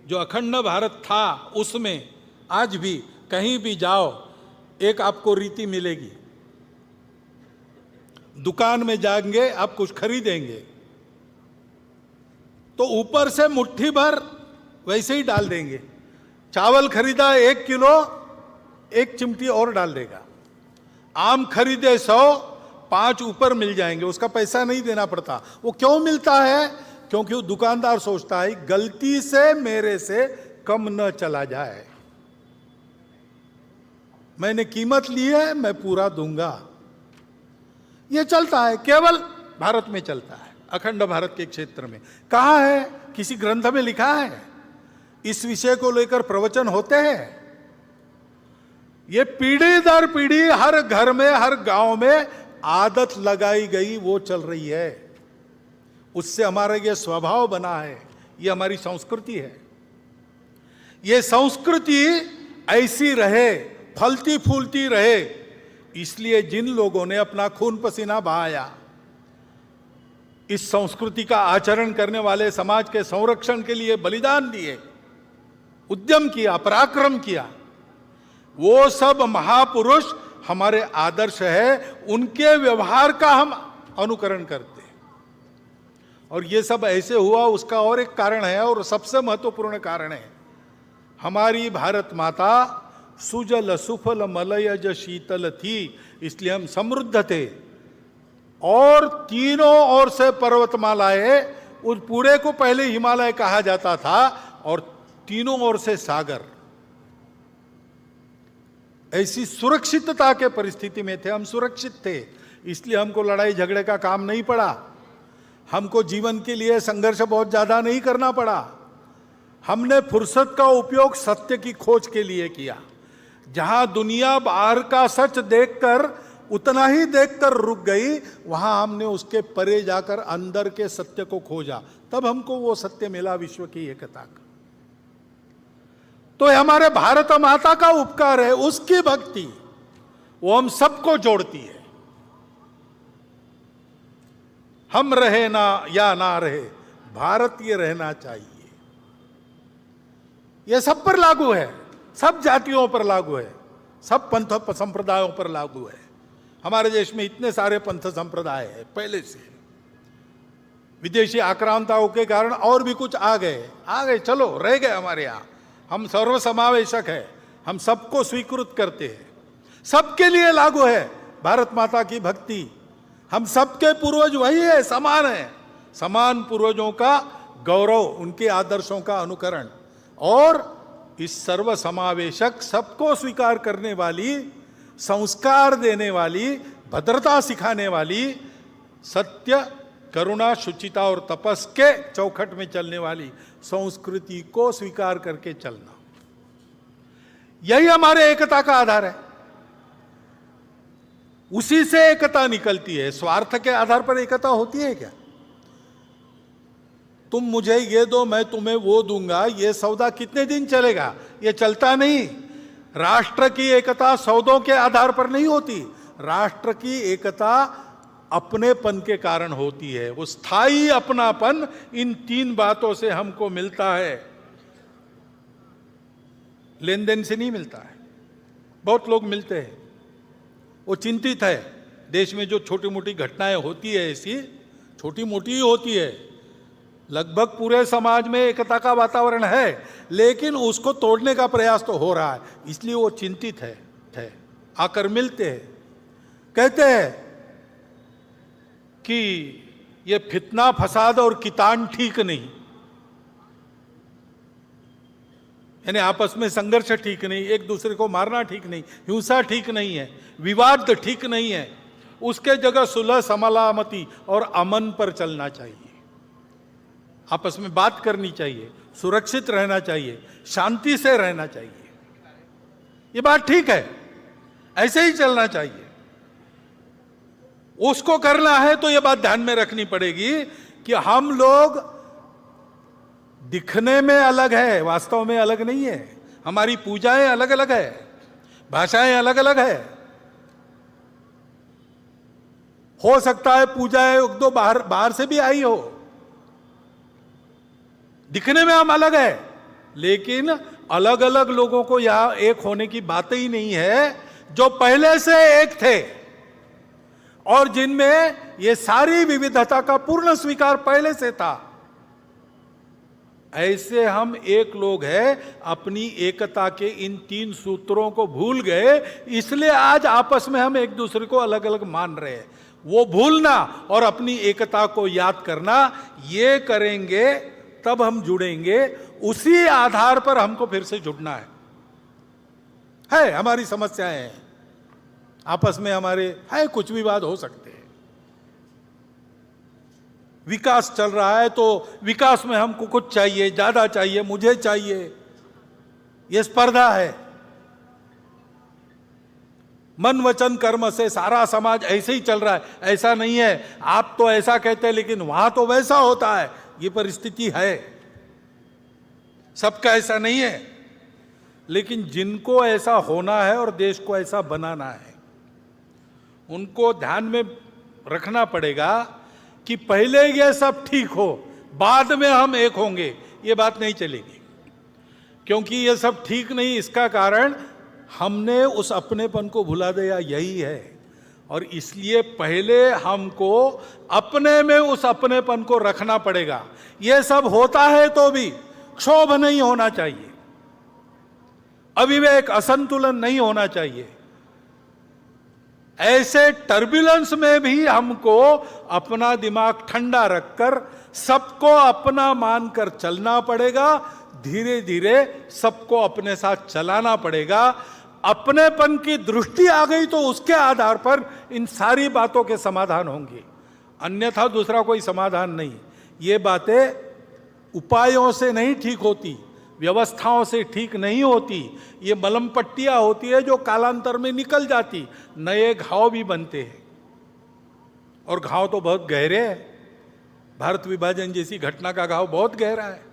जो अखंड भारत था उसमें आज भी कहीं भी जाओ एक आपको रीति मिलेगी। दुकान में जाएंगे, आप कुछ खरीदेंगे तो ऊपर से मुट्ठी भर वैसे ही डाल देंगे। चावल खरीदा 1 किलो, 1 चिमटी और डाल देगा। आम खरीदे 100, 5 ऊपर मिल जाएंगे, उसका पैसा नहीं देना पड़ता। वो क्यों मिलता है? क्योंकि वो दुकानदार सोचता है गलती से मेरे से कम न चला जाए, मैंने कीमत ली है, मैं पूरा दूंगा। ये चलता है, केवल भारत में चलता है, अखंड भारत के क्षेत्र में। कहाँ है? किसी ग्रंथ में लिखा है? इस विषय को लेकर प्रवचन होते हैं? ये पीढ़ी दर पीढ़ी हर घर में, हर गांव में आदत लगाई गई, वो चल रही है। उससे हमारा ये स्वभाव बना है, ये हमारी संस्कृति है। ये संस्कृति ऐसी रहे, फलती फूलती रहे, इसलिए जिन लोगों ने अपना खून पसीना बहाया, इस संस्कृति का आचरण करने वाले समाज के संरक्षण के लिए बलिदान दिए, उद्यम किया, पराक्रम किया, वो सब महापुरुष हमारे आदर्श है। उनके व्यवहार का हम अनुकरण करते हैं। और ये सब ऐसे हुआ, उसका और एक कारण है, और सबसे महत्वपूर्ण कारण है, हमारी भारत माता सुजल सुफल मलयज शीतल थी, इसलिए हम समृद्ध थे। और तीनों ओर से पर्वतमालाएं, उस पूरे को पहले हिमालय कहा जाता था, और तीनों ओर से सागर। ऐसी सुरक्षितता के परिस्थिति में थे, हम सुरक्षित थे, इसलिए हमको लड़ाई झगड़े का काम नहीं पड़ा, हमको जीवन के लिए संघर्ष बहुत ज्यादा नहीं करना पड़ा। हमने फुर्सत का उपयोग सत्य की खोज के लिए किया। जहां दुनिया बाहर का सच देखकर उतना ही देखकर रुक गई, वहां हमने उसके परे जाकर अंदर के सत्य को खोजा, तब हमको वो सत्य मिला, विश्व की एकता का। तो हमारे भारत माता का उपकार है, उसकी भक्ति, वो हम सबको जोड़ती है। हम रहे ना या ना रहे, भारतीय रहना चाहिए। यह सब पर लागू है, सब जातियों पर लागू है, सब पंथ संप्रदायों पर लागू है। हमारे देश में इतने सारे पंथ संप्रदाय है पहले से, विदेशी आक्रांताओं के कारण और भी कुछ आ गए, चलो रह गए हमारे यहाँ। हम सर्वसमावेशक है, हम सबको स्वीकृत करते हैं, सबके लिए लागू है भारत माता की भक्ति। हम सबके पूर्वज वही है, समान है, समान पूर्वजों का गौरव, उनके आदर्शों का अनुकरण, और इस सर्वसमावेशक, सबको स्वीकार करने वाली, संस्कार देने वाली, भद्रता सिखाने वाली, सत्य, करुणा, शुचिता और तपस के चौखट में चलने वाली संस्कृति को स्वीकार करके चलना, यही हमारे एकता का आधार है। उसी से एकता निकलती है। स्वार्थ के आधार पर एकता होती है क्या? तुम मुझे ये दो, मैं तुम्हें वो दूंगा, ये सौदा कितने दिन चलेगा? ये चलता नहीं। राष्ट्र की एकता सौदों के आधार पर नहीं होती। राष्ट्र की एकता अपनेपन के कारण होती है। वो स्थायी अपनापन इन 3 बातों से हमको मिलता है, लेन देन से नहीं मिलता है। बहुत लोग मिलते हैं, वो चिंतित है, देश में जो छोटी मोटी घटनाएं होती है, ऐसी छोटी मोटी ही होती है, लगभग पूरे समाज में एकता का वातावरण है, लेकिन उसको तोड़ने का प्रयास तो हो रहा है। इसलिए वो चिंतित है। आकर मिलते हैं, कहते हैं कि ये फितना फसाद और कितान ठीक नहीं, यानी आपस में संघर्ष ठीक नहीं, एक दूसरे को मारना ठीक नहीं, हिंसा ठीक नहीं है, विवाद ठीक नहीं है। उसके जगह सुलह सलामती और अमन पर चलना चाहिए, आपस में बात करनी चाहिए, सुरक्षित रहना चाहिए, शांति से रहना चाहिए। ये बात ठीक है, ऐसे ही चलना चाहिए। उसको करना है तो ये बात ध्यान में रखनी पड़ेगी कि हम लोग दिखने में अलग है, वास्तव में अलग नहीं है। हमारी पूजाएं अलग अलग है, भाषाएं अलग अलग है। हो सकता है पूजाएं एक दो बाहर से भी आई हो, दिखने में हम अलग है, लेकिन अलग अलग लोगों को यहां एक होने की बात ही नहीं है, जो पहले से एक थे और जिनमें ये सारी विविधता का पूर्ण स्वीकार पहले से था। ऐसे हम एक लोग हैं, अपनी एकता के इन 3 सूत्रों को भूल गए, इसलिए आज आपस में हम एक दूसरे को अलग अलग मान रहे हैं। वो भूलना और अपनी एकता को याद करना, ये करेंगे तब हम जुड़ेंगे। उसी आधार पर हमको फिर से जुड़ना है। हमारी समस्याएं हैं, आपस में हमारे है कुछ विवाद हो सकते हैं। विकास चल रहा है तो विकास में हमको कुछ चाहिए, ज्यादा चाहिए, मुझे चाहिए, यह स्पर्धा है। मन वचन कर्म से सारा समाज ऐसे ही चल रहा है, ऐसा नहीं है। आप तो ऐसा कहते हैं लेकिन वहां तो वैसा होता है, ये परिस्थिति है। सबका ऐसा नहीं है, लेकिन जिनको ऐसा होना है और देश को ऐसा बनाना है, उनको ध्यान में रखना पड़ेगा कि पहले ये सब ठीक हो, बाद में हम एक होंगे, ये बात नहीं चलेगी। क्योंकि ये सब ठीक नहीं, इसका कारण हमने उस अपनेपन को भुला दिया, यही है। और इसलिए पहले हमको अपने में उस अपनेपन को रखना पड़ेगा। ये सब होता है तो भी क्षोभ नहीं होना चाहिए, अविवेक असंतुलन नहीं होना चाहिए। ऐसे टर्बुलेंस में भी हमको अपना दिमाग ठंडा रखकर सबको अपना मानकर चलना पड़ेगा। धीरे धीरे सबको अपने साथ चलाना पड़ेगा। अपनेपन की दृष्टि आ गई तो उसके आधार पर इन सारी बातों के समाधान होंगे, अन्यथा दूसरा कोई समाधान नहीं। ये बातें उपायों से नहीं ठीक होती, व्यवस्थाओं से ठीक नहीं होती। ये मलम पट्टियां होती है जो कालांतर में निकल जाती, नए घाव भी बनते हैं, और घाव तो बहुत गहरे हैं। भारत विभाजन जैसी घटना का घाव बहुत गहरा है।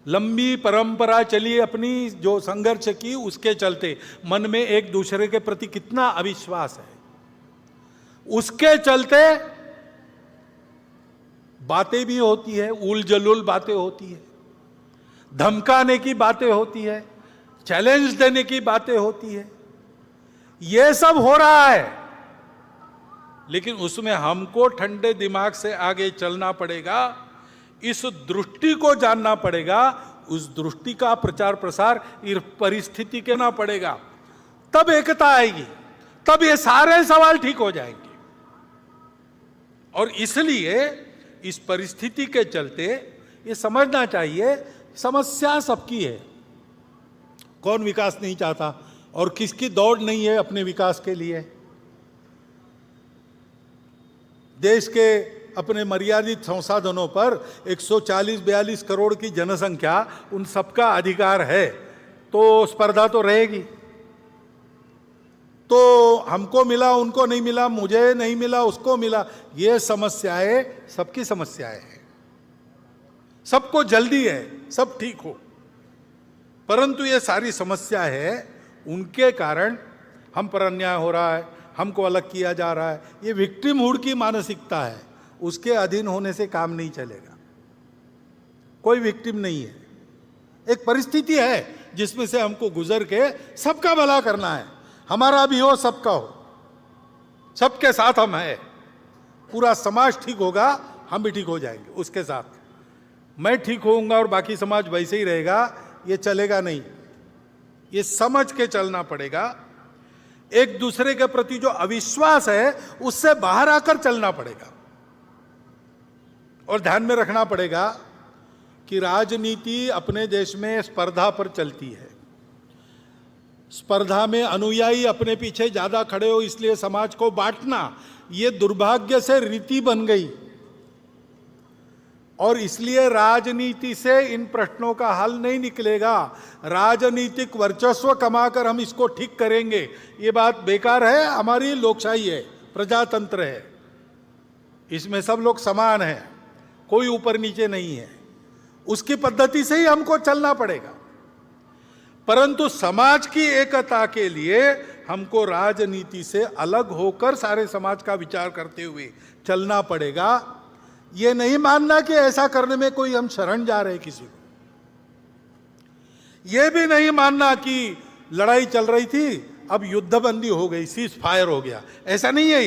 लंबी परंपरा चली अपनी, जो संघर्ष की, उसके चलते मन में एक दूसरे के प्रति कितना अविश्वास है, उसके चलते बातें भी होती है, उल जलुल बातें होती है, धमकाने की बातें होती है, चैलेंज देने की बातें होती है। यह सब हो रहा है, लेकिन उसमें हमको ठंडे दिमाग से आगे चलना पड़ेगा। इस दृष्टि को जानना पड़ेगा, उस दृष्टि का प्रचार प्रसार इस परिस्थिति के ना पड़ेगा, तब एकता आएगी, तब ये सारे सवाल ठीक हो जाएंगे। और इसलिए इस परिस्थिति के चलते ये समझना चाहिए, समस्या सबकी है। कौन विकास नहीं चाहता और किसकी दौड़ नहीं है अपने विकास के लिए। देश के अपने मर्यादित संसाधनों पर 140-42 करोड़ की जनसंख्या, उन सबका अधिकार है, तो स्पर्धा तो रहेगी। तो हमको मिला, उनको नहीं मिला, मुझे नहीं मिला, उसको मिला, ये समस्याएं सबकी समस्याएं हैं। सबको जल्दी है सब ठीक हो, परंतु ये सारी समस्या है, उनके कारण हम पर अन्याय हो रहा है, हमको अलग किया जा रहा है। ये विक्टिमहुड की मानसिकता है, उसके अधीन होने से काम नहीं चलेगा। कोई विक्टिम नहीं है, एक परिस्थिति है जिसमें से हमको गुजर के सबका भला करना है, हमारा भी हो सबका हो। सबके साथ हम हैं, पूरा समाज ठीक होगा, हम भी ठीक हो जाएंगे उसके साथ। मैं ठीक होऊंगा और बाकी समाज वैसे ही रहेगा, ये चलेगा नहीं। ये समझ के चलना पड़ेगा। एक दूसरे के प्रति जो अविश्वास है उससे बाहर आकर चलना पड़ेगा। और ध्यान में रखना पड़ेगा कि राजनीति अपने देश में स्पर्धा पर चलती है। स्पर्धा में अनुयायी अपने पीछे ज्यादा खड़े हो इसलिए समाज को बांटना, ये दुर्भाग्य से रीति बन गई। और इसलिए राजनीति से इन प्रश्नों का हल नहीं निकलेगा। राजनीतिक वर्चस्व कमाकर हम इसको ठीक करेंगे, ये बात बेकार है। हमारी लोकशाही है, प्रजातंत्र है, इसमें सब लोग समान हैं, कोई ऊपर नीचे नहीं है। उसकी पद्धति से ही हमको चलना पड़ेगा। परंतु समाज की एकता के लिए हमको राजनीति से अलग होकर सारे समाज का विचार करते हुए चलना पड़ेगा। ये नहीं मानना कि ऐसा करने में कोई हम शरण जा रहे हैं किसी को। यह भी नहीं मानना कि लड़ाई चल रही थी, अब युद्धबंदी हो गई, सीज फायर हो गया, ऐसा नहीं है।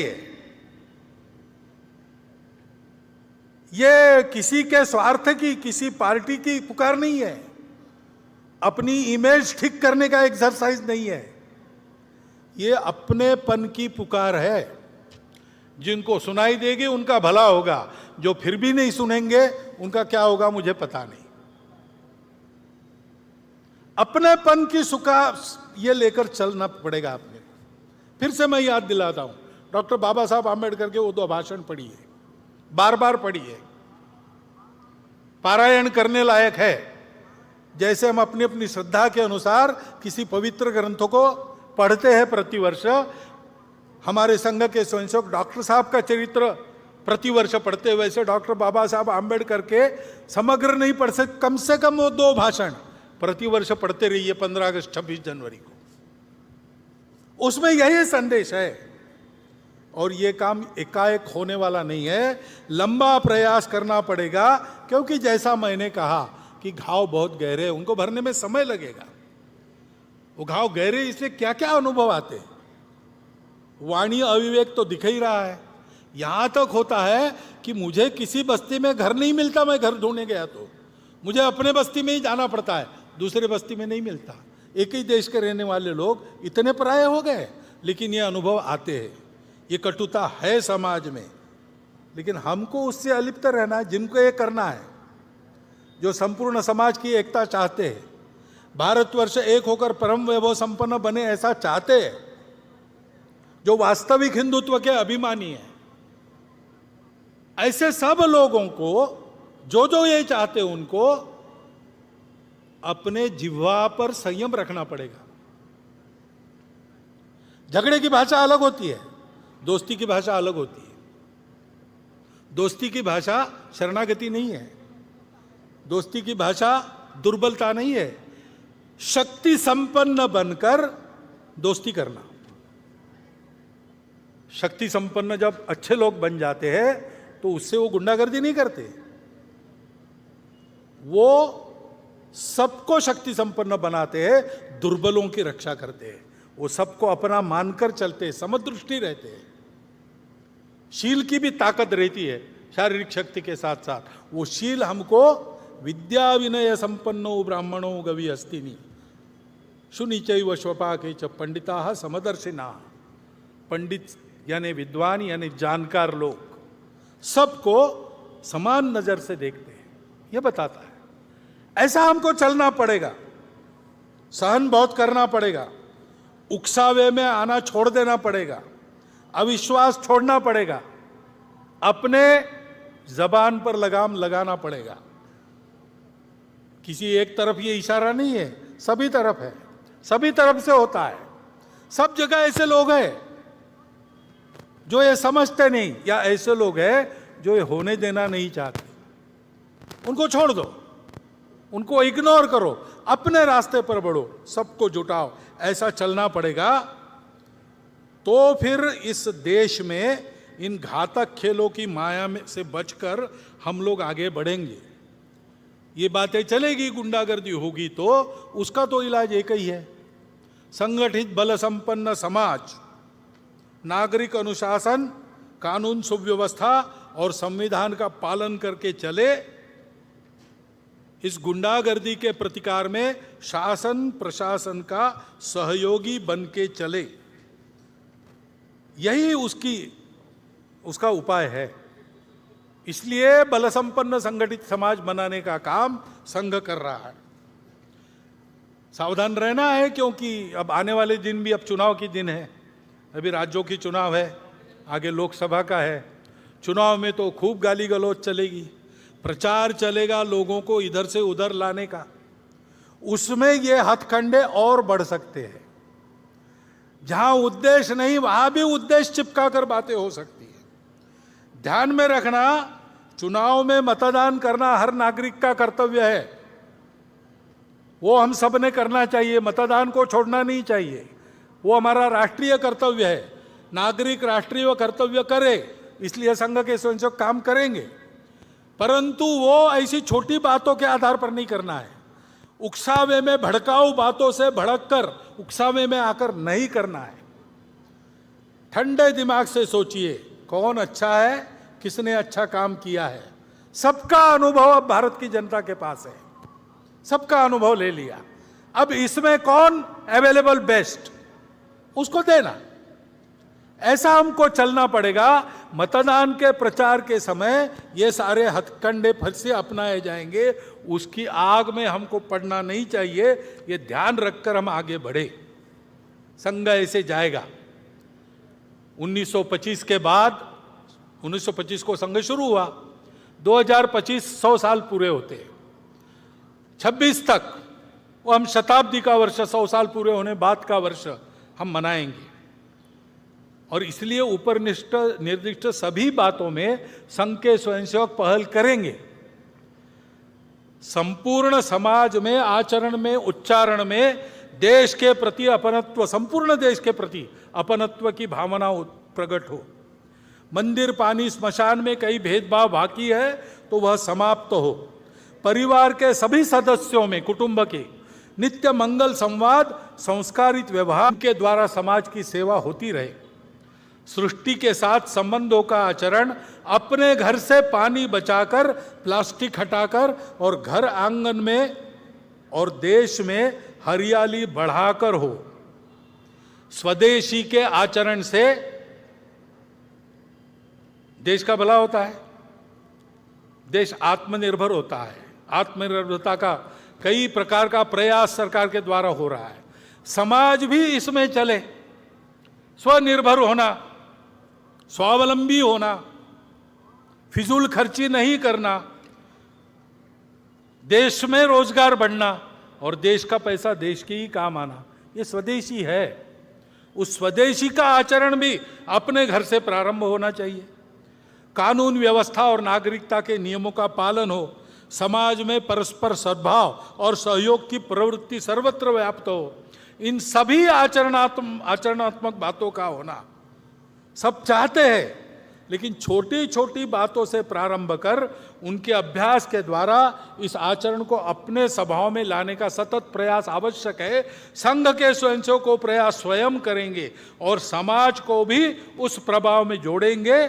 ये किसी के स्वार्थ की, किसी पार्टी की पुकार नहीं है, अपनी इमेज ठीक करने का एक्सरसाइज नहीं है। ये अपनेपन की पुकार है। जिनको सुनाई देगी उनका भला होगा, जो फिर भी नहीं सुनेंगे उनका क्या होगा मुझे पता नहीं। अपनेपन की सुखा ये लेकर चलना पड़ेगा अपने। फिर से मैं याद दिलाता हूं, डॉक्टर बाबा साहब आंबेडकर के वो 2 भाषण पढ़िए, बार बार पढ़िए, पारायण करने लायक है। जैसे हम अपनी अपनी श्रद्धा के अनुसार किसी पवित्र ग्रंथों को पढ़ते हैं प्रतिवर्ष, हमारे संघ के स्वयंसेवक डॉक्टर साहब का चरित्र प्रतिवर्ष पढ़ते, वैसे डॉक्टर बाबा साहब आंबेडकर के समग्र नहीं पढ़ सकते, कम से कम वो 2 भाषण प्रतिवर्ष पढ़ते रहिए 15 अगस्त 26 जनवरी को। उसमें यही संदेश है। और ये काम एकाएक होने वाला नहीं है, लंबा प्रयास करना पड़ेगा। क्योंकि जैसा मैंने कहा कि घाव बहुत गहरे हैं, उनको भरने में समय लगेगा। वो घाव गहरे इसलिए क्या क्या अनुभव आते हैं। वाणी अविवेक तो दिख ही रहा है। यहां तक होता है कि मुझे किसी बस्ती में घर नहीं मिलता, मैं घर ढूंढने गया तो मुझे अपने बस्ती में ही जाना पड़ता है, दूसरे बस्ती में नहीं मिलता। एक ही देश के रहने वाले लोग इतने पराये हो गए, लेकिन ये अनुभव आते हैं। ये कटुता है समाज में, लेकिन हमको उससे अलिप्त रहना है। जिनको ये करना है, जो संपूर्ण समाज की एकता चाहते हैं, भारतवर्ष एक होकर परम वैभव संपन्न बने ऐसा चाहते हैं, जो वास्तविक हिंदुत्व के अभिमानी है, ऐसे सब लोगों को जो जो ये चाहते हैं उनको अपने जिह्वा पर संयम रखना पड़ेगा। झगड़े की भाषा अलग होती है, दोस्ती की भाषा अलग होती है। दोस्ती की भाषा शरणागति नहीं है, दोस्ती की भाषा दुर्बलता नहीं है, शक्ति संपन्न बनकर दोस्ती करना। शक्ति संपन्न जब अच्छे लोग बन जाते हैं तो उससे वो गुंडागर्दी नहीं करते, वो सबको शक्ति संपन्न बनाते हैं, दुर्बलों की रक्षा करते हैं। वो सबको अपना मानकर चलते हैं, समदृष्टि रहते हैं। शील की भी ताकत रहती है शारीरिक शक्ति के साथ साथ। वो शील हमको विद्या विनय संपन्नो ब्राह्मणो गवि हस्तिनी शुनिचैव स्वपाके च पंडिता समदर्शिना। पंडित यानी विद्वान यानी जानकार लोग सबको समान नजर से देखते हैं, यह बताता है। ऐसा हमको चलना पड़ेगा, सहन बहुत करना पड़ेगा, उकसावे में आना छोड़ देना पड़ेगा, अविश्वास छोड़ना पड़ेगा, अपने जबान पर लगाम लगाना पड़ेगा। किसी एक तरफ ये इशारा नहीं है, सभी तरफ है, सभी तरफ से होता है। सब जगह ऐसे लोग हैं जो ये समझते नहीं, या ऐसे लोग हैं जो ये होने देना नहीं चाहते। उनको छोड़ दो, उनको इग्नोर करो, अपने रास्ते पर बढ़ो, सबको जुटाओ। ऐसा चलना पड़ेगा तो फिर इस देश में इन घातक खेलों की माया में से बचकर हम लोग आगे बढ़ेंगे। ये बातें चलेगी, गुंडागर्दी होगी तो उसका तो इलाज एक ही है, संगठित बल संपन्न समाज नागरिक अनुशासन, कानून सुव्यवस्था और संविधान का पालन करके चले। इस गुंडागर्दी के प्रतिकार में शासन प्रशासन का सहयोगी बन के चले, यही उसका उपाय है। इसलिए बल संपन्न संगठित समाज बनाने का काम संघ कर रहा है। सावधान रहना है, क्योंकि अब आने वाले दिन भी अब चुनाव के दिन है। अभी राज्यों की चुनाव है, आगे लोकसभा का है। चुनाव में तो खूब गाली गलौज चलेगी, प्रचार चलेगा लोगों को इधर से उधर लाने का। उसमें ये हथकंडे और बढ़ सकते हैं। जहां उद्देश्य नहीं, वहां भी उद्देश्य चिपका कर बातें हो सकती है। ध्यान में रखना, चुनाव में मतदान करना हर नागरिक का कर्तव्य है। वो हम सब ने करना चाहिए, मतदान को छोड़ना नहीं चाहिए। वो हमारा राष्ट्रीय कर्तव्य है। नागरिक राष्ट्रीय कर्तव्य करे, इसलिए संघ के स्वयंसेवक काम करेंगे। परंतु वो ऐसी छोटी बातों के आधार पर नहीं करना है। उकसावे में, भड़काऊ बातों से भड़ककर उकसावे में आकर नहीं करना है। ठंडे दिमाग से सोचिए, कौन अच्छा है, किसने अच्छा काम किया है। सबका अनुभव अब भारत की जनता के पास है, सबका अनुभव ले लिया। अब इसमें कौन अवेलेबल बेस्ट, उसको देना। ऐसा हमको चलना पड़ेगा। मतदान के प्रचार के समय ये सारे हथकंडे फिर से अपनाए जाएंगे, उसकी आग में हमको पड़ना नहीं चाहिए। ये ध्यान रखकर हम आगे बढ़े। संघ ऐसे जाएगा। 1925 के बाद, 1925 को संघ शुरू हुआ, 2025 100 साल पूरे होते हैं। 26 तक वो हम शताब्दी का वर्ष, 100 साल पूरे होने बाद का वर्ष हम मनाएंगे। और इसलिए ऊपर निर्दिष्ट सभी बातों में संघ के स्वयंसेवक पहल करेंगे। संपूर्ण समाज में, आचरण में, उच्चारण में देश के प्रति अपनत्व, संपूर्ण देश के प्रति अपनत्व की भावना प्रकट हो। मंदिर, पानी, स्मशान में कई भेदभाव बाकी है तो वह समाप्त हो। परिवार के सभी सदस्यों में, कुटुंब के नित्य मंगल संवाद, संस्कारित व्यवहार के द्वारा समाज की सेवा होती रहे। सृष्टि के साथ संबंधों का आचरण अपने घर से पानी बचाकर, प्लास्टिक हटाकर और घर आंगन में और देश में हरियाली बढ़ाकर हो। स्वदेशी के आचरण से देश का भला होता है, देश आत्मनिर्भर होता है। आत्मनिर्भरता का कई प्रकार का प्रयास सरकार के द्वारा हो रहा है। समाज भी इसमें चले, स्वनिर्भर होना, स्वावलंबी होना, फिजूल खर्ची नहीं करना, देश में रोजगार बढ़ना और देश का पैसा देश के ही काम आना, ये स्वदेशी है। उस स्वदेशी का आचरण भी अपने घर से प्रारंभ होना चाहिए। कानून व्यवस्था और नागरिकता के नियमों का पालन हो। समाज में परस्पर सद्भाव और सहयोग की प्रवृत्ति सर्वत्र व्याप्त हो। इन सभी आचरणात्मक बातों का होना सब चाहते हैं, लेकिन छोटी छोटी बातों से प्रारंभ कर उनके अभ्यास के द्वारा इस आचरण को अपने स्वभाव में लाने का सतत प्रयास आवश्यक है। संघ के स्वयंसेवक को प्रयास स्वयं करेंगे और समाज को भी उस प्रभाव में जोड़ेंगे।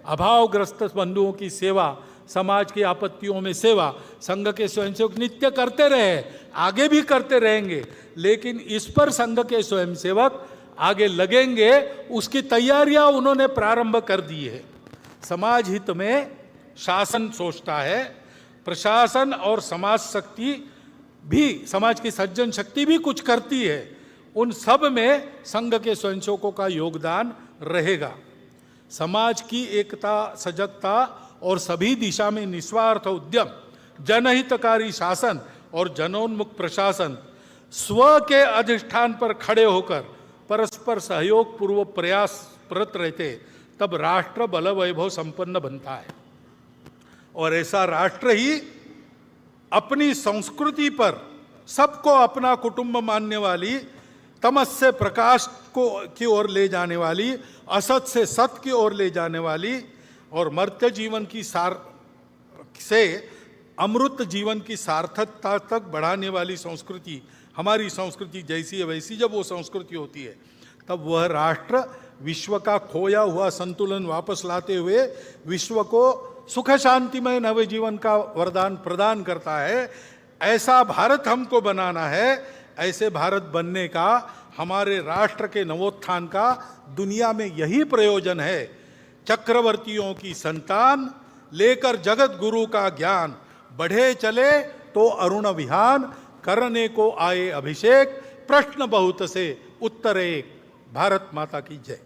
अभावग्रस्त बंधुओं की सेवा, समाज की आपत्तियों में सेवा संघ के स्वयंसेवक नित्य करते रहे, आगे भी करते रहेंगे। लेकिन इस पर संघ के स्वयंसेवक आगे लगेंगे, उसकी तैयारियां उन्होंने प्रारंभ कर दी है। समाज हित में शासन सोचता है, प्रशासन और समाज शक्ति भी, समाज की सज्जन शक्ति भी कुछ करती है। उन सब में संघ के स्वयंसेवकों का योगदान रहेगा। समाज की एकता, सजगता और सभी दिशा में निस्वार्थ उद्यम, जनहितकारी शासन और जनोन्मुख प्रशासन स्व के अधिष्ठान पर खड़े होकर परस्पर सहयोग पूर्वक प्रयासरत रहते, तब राष्ट्र बल वैभव संपन्न बनता है। और ऐसा राष्ट्र ही अपनी संस्कृति पर सबको अपना कुटुंब मानने वाली, तमस से प्रकाश की ओर ले जाने वाली, असत से सत की ओर ले जाने वाली और मर्त्य जीवन की से अमृत जीवन की सार्थकता तक बढ़ाने वाली संस्कृति, हमारी संस्कृति जैसी है वैसी जब वो संस्कृति होती है, तब वह राष्ट्र विश्व का खोया हुआ संतुलन वापस लाते हुए विश्व को सुख शांतिमय नव जीवन का वरदान प्रदान करता है। ऐसा भारत हमको बनाना है। ऐसे भारत बनने का, हमारे राष्ट्र के नवोत्थान का दुनिया में यही प्रयोजन है। चक्रवर्तियों की संतान लेकर जगत गुरु का ज्ञान, बढ़े चले तो अरुण विहान, करने को आए अभिषेक, प्रश्न बहुत से उत्तर एक। भारत माता की जय।